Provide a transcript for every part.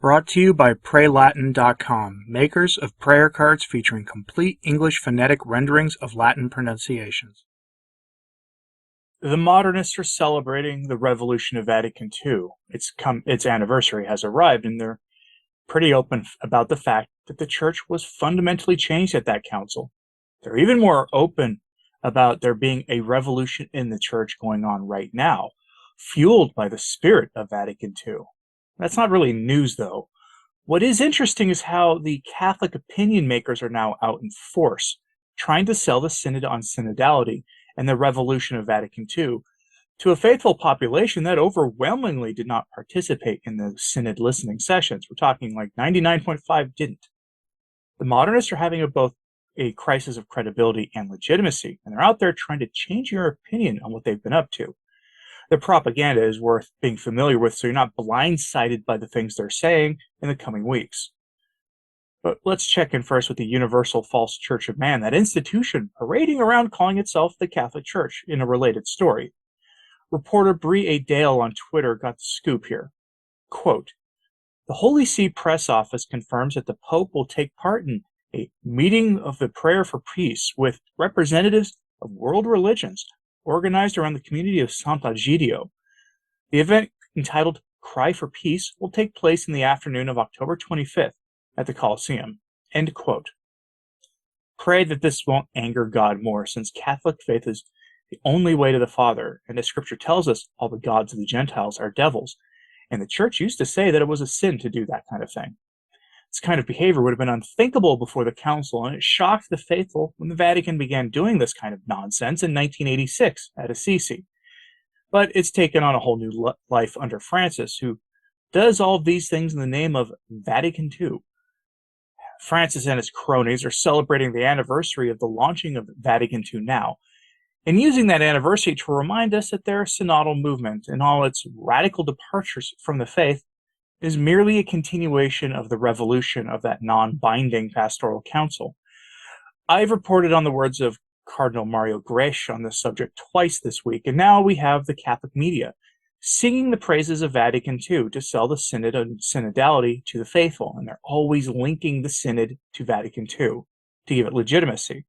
Brought to you by PrayLatin.com, makers of prayer cards featuring complete English phonetic renderings of Latin pronunciations. The modernists are celebrating the revolution of Vatican II. Its anniversary has arrived, and they're pretty open about the fact that the church was fundamentally changed at that council. They're even more open about there being a revolution in the church going on right now, fueled by the spirit of Vatican II. That's not really news, though. What is interesting is how the Catholic opinion makers are now out in force, trying to sell the Synod on synodality and the revolution of Vatican II to a faithful population that overwhelmingly did not participate in the Synod listening sessions. We're talking like 99.5 didn't. The modernists are having both a crisis of credibility and legitimacy, and they're out there trying to change your opinion on what they've been up to. Their propaganda is worth being familiar with so you're not blindsided by the things they're saying in the coming weeks. But let's check in first with the Universal False Church of Man, that institution parading around calling itself the Catholic Church, in a related story. Reporter Brie A. Dale on Twitter got the scoop here. Quote, "The Holy See press office confirms that the Pope will take part in a meeting of the Prayer for Peace with representatives of world religions organized around the community of Sant'Egidio. The event, entitled Cry for Peace, will take place in the afternoon of October 25th at the Colosseum." End quote. Pray that this won't anger God more, since Catholic faith is the only way to the Father, and as Scripture tells us, all the gods of the Gentiles are devils, and the Church used to say that it was a sin to do that kind of thing. This kind of behavior would have been unthinkable before the Council, and it shocked the faithful when the Vatican began doing this kind of nonsense in 1986 at Assisi. But it's taken on a whole new life under Francis, who does all of these things in the name of Vatican II. Francis and his cronies are celebrating the anniversary of the launching of Vatican II now, and using that anniversary to remind us that their synodal movement and all its radical departures from the faith is merely a continuation of the revolution of that non-binding pastoral council. I've reported on the words of Cardinal Mario Grech on this subject twice this week, and now we have the Catholic media singing the praises of Vatican II to sell the Synod and synodality to the faithful, and they're always linking the Synod to Vatican II to give it legitimacy.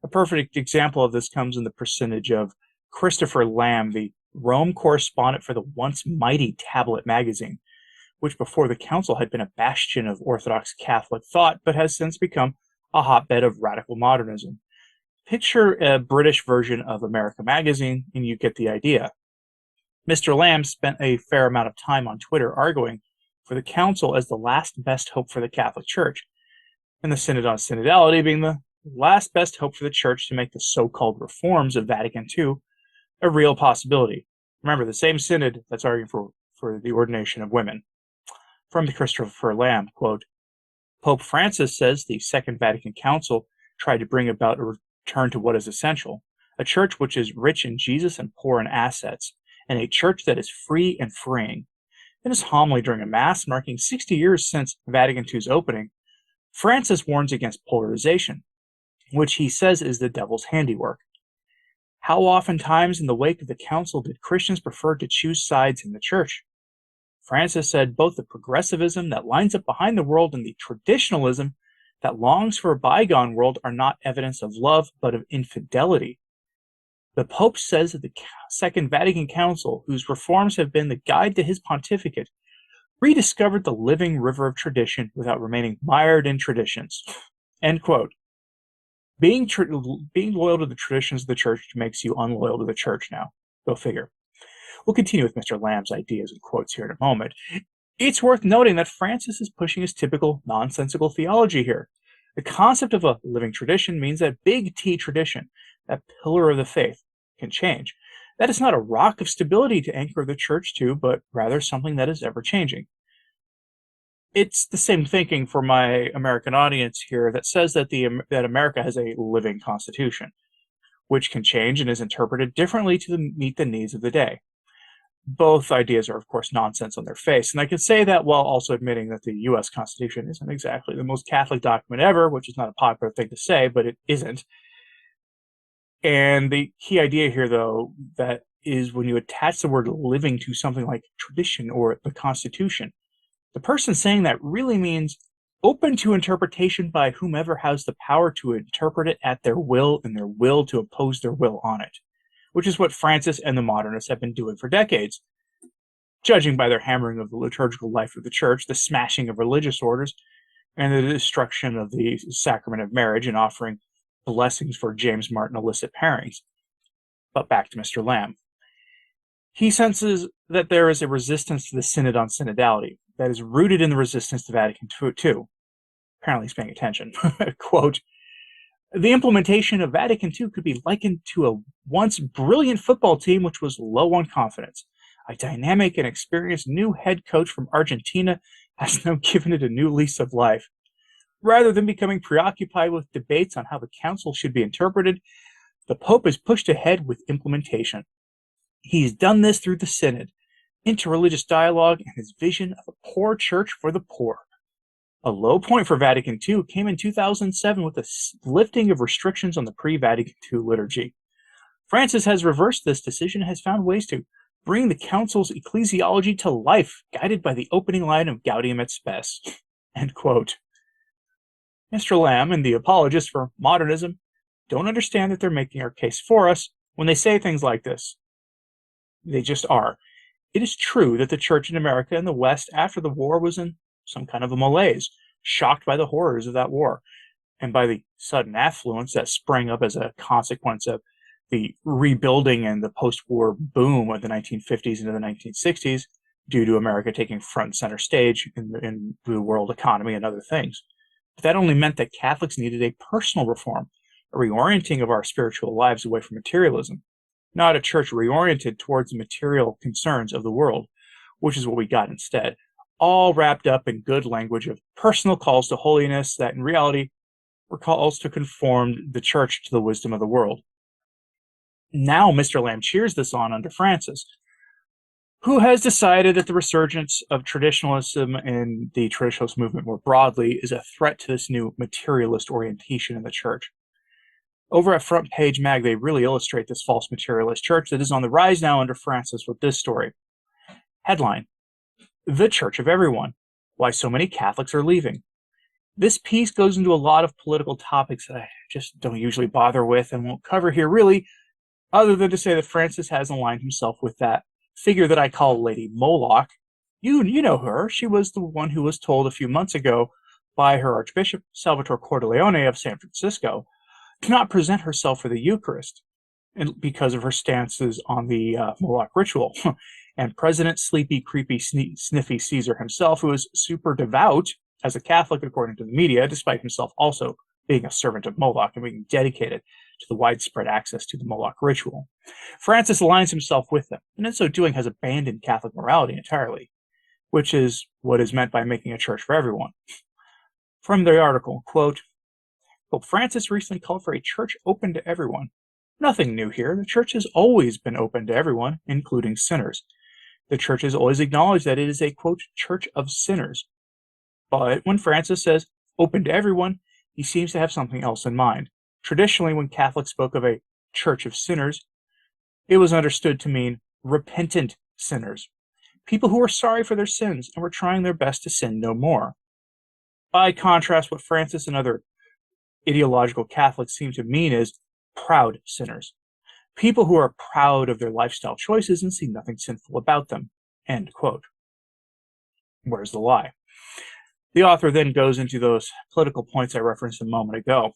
A perfect example of this comes in the personage of Christopher Lamb, the Rome correspondent for the once mighty Tablet magazine, which before the Council had been a bastion of Orthodox Catholic thought, but has since become a hotbed of radical modernism. Picture a British version of America Magazine, and you get the idea. Mr. Lamb spent a fair amount of time on Twitter arguing for the Council as the last best hope for the Catholic Church, and the Synod on synodality being the last best hope for the Church to make the so-called reforms of Vatican II a real possibility. Remember, the same Synod that's arguing for the ordination of women. From the Christopher Lamb, quote, "Pope Francis says the Second Vatican Council tried to bring about a return to what is essential, a church which is rich in Jesus and poor in assets, and a church that is free and freeing." In his homily during a Mass marking 60 years since Vatican II's opening, Francis warns against polarization, which he says is the devil's handiwork. How oftentimes in the wake of the Council did Christians prefer to choose sides in the Church? Francis said both the progressivism that lines up behind the world and the traditionalism that longs for a bygone world are not evidence of love, but of infidelity. The Pope says that the Second Vatican Council, whose reforms have been the guide to his pontificate, rediscovered the living river of tradition without remaining mired in traditions. End quote. Being loyal to the traditions of the Church makes you unloyal to the Church now. Go figure. We'll continue with Mr. Lamb's ideas and quotes here in a moment. It's worth noting that Francis is pushing his typical nonsensical theology here. The concept of a living tradition means that big T tradition, that pillar of the faith, can change. That is not a rock of stability to anchor the Church to, but rather something that is ever-changing. It's the same thinking for my American audience here that says that that America has a living constitution, which can change and is interpreted differently to meet the needs of the day. Both ideas are, of course, nonsense on their face, and I can say that while also admitting that the U.S. Constitution isn't exactly the most Catholic document ever, which is not a popular thing to say, but it isn't. And the key idea here, though, that is when you attach the word living to something like tradition or the Constitution, The person saying that really means open to interpretation by whomever has the power to interpret it at their will and their will to oppose their will on it, which is what Francis and the modernists have been doing for decades. Judging by their hammering of the liturgical life of the church, the smashing of religious orders, and the destruction of the sacrament of marriage and offering blessings for James Martin illicit pairings. But back to Mr. Lamb. He senses that there is a resistance to the Synod on synodality that is rooted in the resistance to Vatican II. Apparently he's paying attention. Quote, the implementation of Vatican II could be likened to a once brilliant football team which was low on confidence. A dynamic and experienced new head coach from Argentina has now given it a new lease of life. Rather than becoming preoccupied with debates on how the council should be interpreted, the Pope is pushed ahead with implementation. He's done this through the Synod, interreligious dialogue, and his vision of a poor church for the poor. A low point for Vatican II came in 2007 with the lifting of restrictions on the pre-Vatican II liturgy. Francis has reversed this decision and has found ways to bring the council's ecclesiology to life, guided by the opening line of Gaudium et Spes. End quote. Mr. Lamb and the apologists for modernism don't understand that they're making our case for us when they say things like this. They just are. It is true that the church in America and the West after the war was in some kind of a malaise, shocked by the horrors of that war and by the sudden affluence that sprang up as a consequence of the rebuilding and the post-war boom of the 1950s into the 1960s due to America taking front and center stage in the world economy and other things. But that only meant that Catholics needed a personal reform, a reorienting of our spiritual lives away from materialism, not a church reoriented towards the material concerns of the world, which is what we got instead, all wrapped up in good language of personal calls to holiness that in reality were calls to conform the church to the wisdom of the world. Now Mr. Lamb cheers this on under Francis, who has decided that the resurgence of traditionalism and the traditionalist movement more broadly is a threat to this new materialist orientation in the church. Over at Front Page Mag, they really illustrate this false materialist church that is on the rise now under Francis with this story. Headline, The Church of Everyone, Why So Many Catholics Are Leaving. This piece goes into a lot of political topics that I just don't usually bother with and won't cover here really, other than to say that Francis has aligned himself with that figure that I call Lady Moloch. You know her. She was the one who was told a few months ago by her Archbishop, Salvatore Cordileone of San Francisco, to not present herself for the Eucharist and because of her stances on the Moloch ritual. And President Sleepy, Creepy, Sniffy Caesar himself, who is super devout as a Catholic according to the media, despite himself also being a servant of Moloch and being dedicated to the widespread access to the Moloch ritual. Francis aligns himself with them, and in so doing has abandoned Catholic morality entirely, which is what is meant by making a church for everyone. From the article, quote, Pope Francis recently called for a church open to everyone. Nothing new here. The church has always been open to everyone, including sinners. The church has always acknowledged that it is a, quote, church of sinners. But when Francis says open to everyone, he seems to have something else in mind. Traditionally, when Catholics spoke of a church of sinners, it was understood to mean repentant sinners, people who were sorry for their sins and were trying their best to sin no more. By contrast, what Francis and other ideological Catholics seem to mean is proud sinners, people who are proud of their lifestyle choices and see nothing sinful about them, end quote. Where's the lie? The author then goes into those political points I referenced a moment ago.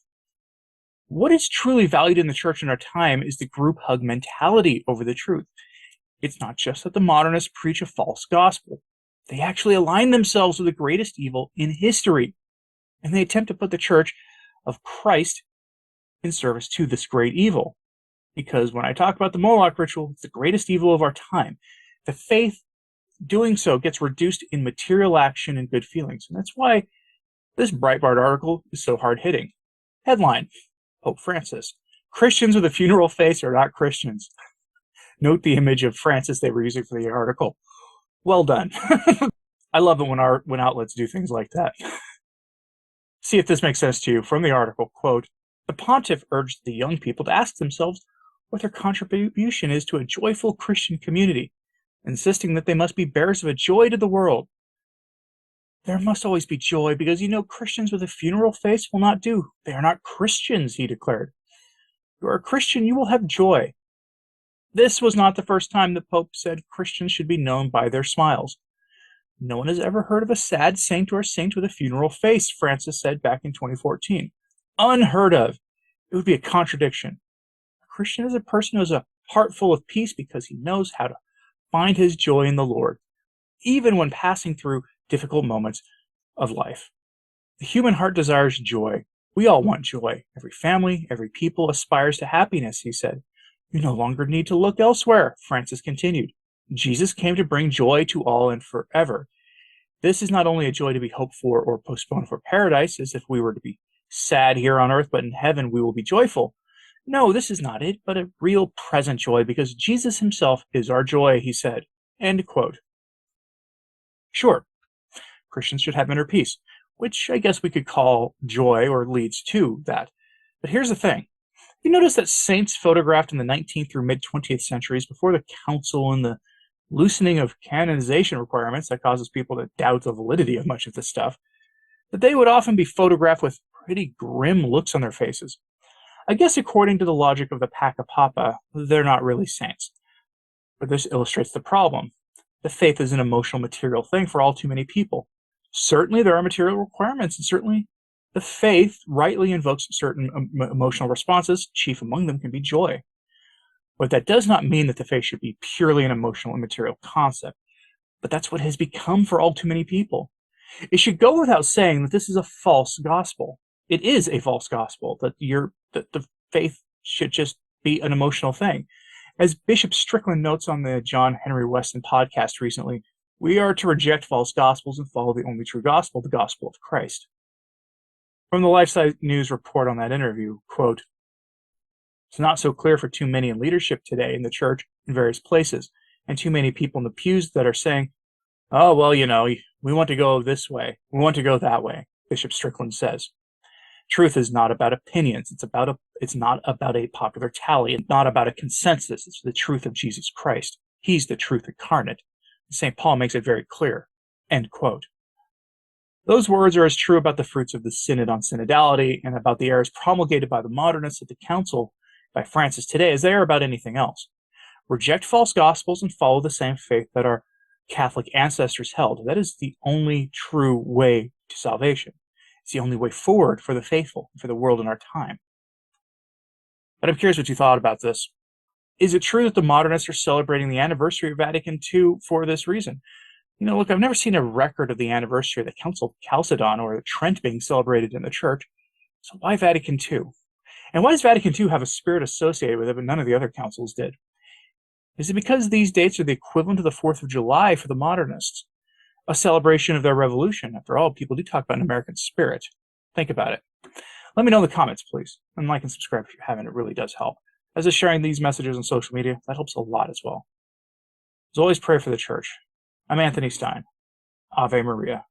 What is truly valued in the church in our time is the group hug mentality over the truth. It's not just that the modernists preach a false gospel. They actually align themselves with the greatest evil in history, and they attempt to put the church of Christ in service to this great evil. Because when I talk about the Moloch ritual, it's the greatest evil of our time. The faith doing so gets reduced in material action and good feelings. And that's why this Breitbart article is so hard-hitting. Headline, Pope Francis. Christians with a funeral face are not Christians. Note the image of Francis they were using for the article. Well done. I love it when outlets do things like that. See if this makes sense to you. From the article, quote, the pontiff urged the young people to ask themselves what their contribution is to a joyful Christian community, insisting that they must be bearers of a joy to the world. There must always be joy, because Christians with a funeral face will not do. They are not Christians, he declared. If you are a Christian, you will have joy. This was not the first time the Pope said Christians should be known by their smiles. No one has ever heard of a sad saint or a saint with a funeral face, Francis said back in 2014. Unheard of. It would be a contradiction. A Christian is a person who has a heart full of peace because he knows how to find his joy in the Lord, even when passing through difficult moments of life. The human heart desires joy. We all want joy. Every family, every people aspires to happiness, he said. You no longer need to look elsewhere, Francis continued. Jesus came to bring joy to all and forever. This is not only a joy to be hoped for or postponed for paradise, as if we were to be sad here on earth, but in heaven we will be joyful. No, this is not it, but a real present joy, because Jesus himself is our joy, he said. End quote. Sure, Christians should have inner peace, which I guess we could call joy or leads to that. But here's the thing. You notice that saints photographed in the 19th through mid-20th centuries, before the council and the loosening of canonization requirements that causes people to doubt the validity of much of this stuff, that they would often be photographed with pretty grim looks on their faces. I guess according to the logic of the Pacca Papa, they're not really saints. But this illustrates the problem. The faith is an emotional, material thing for all too many people. Certainly there are material requirements, and certainly the faith rightly invokes certain emotional responses. Chief among them can be joy. But that does not mean that the faith should be purely an emotional and material concept. But that's what it has become for all too many people. It should go without saying that this is a false gospel. It is a false gospel, that the faith should just be an emotional thing. As Bishop Strickland notes on the John Henry Weston podcast recently, we are to reject false gospels and follow the only true gospel, the gospel of Christ. From the Lifesite News report on that interview, quote, it's not so clear for too many in leadership today in the church in various places, and too many people in the pews that are saying, oh, well, we want to go this way, we want to go that way, Bishop Strickland says. Truth is not about opinions. It's not about a popular tally. It's not about a consensus. It's the truth of Jesus Christ. He's the truth incarnate. St. Paul makes it very clear. End quote. Those words are as true about the fruits of the Synod on synodality and about the errors promulgated by the modernists at the council by Francis today as they are about anything else. Reject false gospels and follow the same faith that our Catholic ancestors held. That is the only true way to salvation. It's the only way forward for the faithful, for the world in our time. But I'm curious what you thought about this. Is it true that the modernists are celebrating the anniversary of Vatican II for this reason? Look, I've never seen a record of the anniversary of the Council of Chalcedon or Trent being celebrated in the church. So why Vatican II? And why does Vatican II have a spirit associated with it, but none of the other councils did? Is it because these dates are the equivalent of the 4th of July for the modernists? A celebration of their revolution. After all, people do talk about an American spirit. Think about it. Let me know in the comments, please. And like and subscribe if you haven't. It really does help. As is sharing these messages on social media, that helps a lot as well. As always, pray for the church. I'm Anthony Stine. Ave Maria.